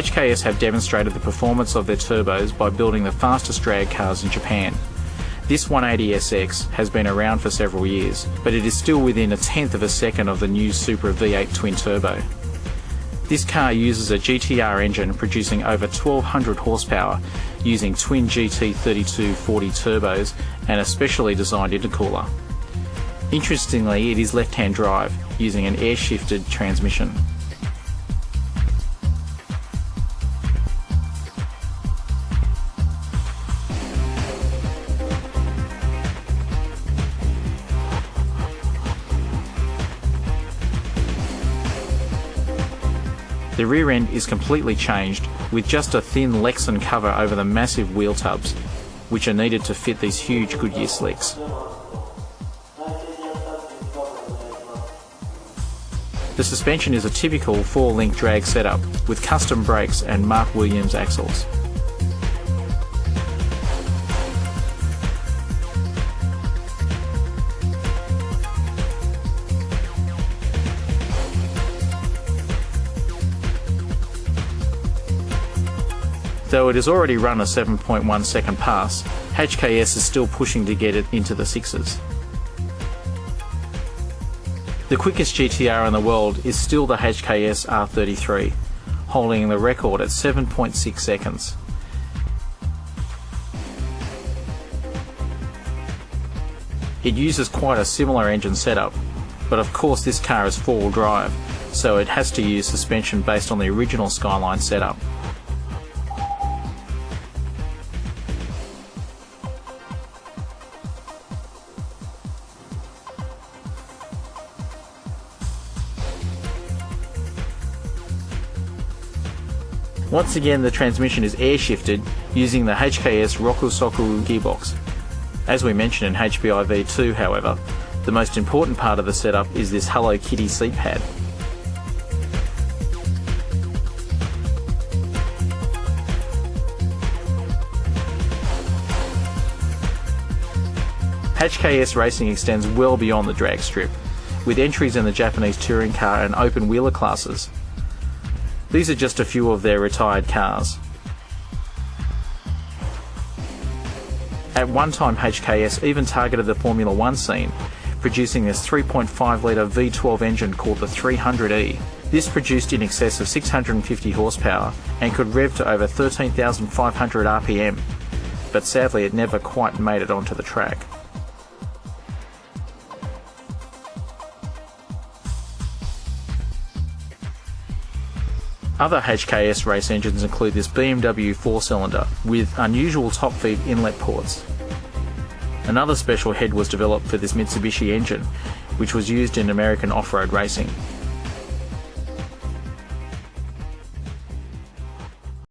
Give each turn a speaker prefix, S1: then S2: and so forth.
S1: HKS have demonstrated the performance of their turbos by building the fastest drag cars in Japan. This 180SX has been around for several years, but it is still within a tenth of a second of the new Supra V8 twin turbo. This car uses a GT-R engine producing over 1200 horsepower using twin GT-3240 turbos and a specially designed intercooler. Interestingly, it is left-hand drive using an air-shifted transmission. The rear end is completely changed with just a thin Lexan cover over the massive wheel tubs, which are needed to fit these huge Goodyear slicks. The suspension is a typical 4-link drag setup with custom brakes and Mark Williams axles. Though it has already run a 7.1 second pass, HKS is still pushing to get it into the sixes. The quickest GT-R in the world is still the HKS R33, holding the record at 7.6 seconds. It uses quite a similar engine setup, but of course this car is 4-wheel drive, so it has to use suspension based on the original Skyline setup. Once again, the transmission is air-shifted using the HKS Rokusoku gearbox. As we mentioned in HBI V2, however, the most important part of the setup is this Hello Kitty seat pad. HKS racing extends well beyond the drag strip, with entries in the Japanese touring car and open wheeler classes. These are just a few of their retired cars. At one time, HKS even targeted the Formula 1 scene, producing this 3.5 litre V12 engine called the 300E. This produced in excess of 650 horsepower and could rev to over 13,500 RPM, but sadly it never quite made it onto the track. Other HKS race engines include this BMW 4-cylinder with unusual top feed inlet ports. Another special head was developed for this Mitsubishi engine, which was used in American off-road racing.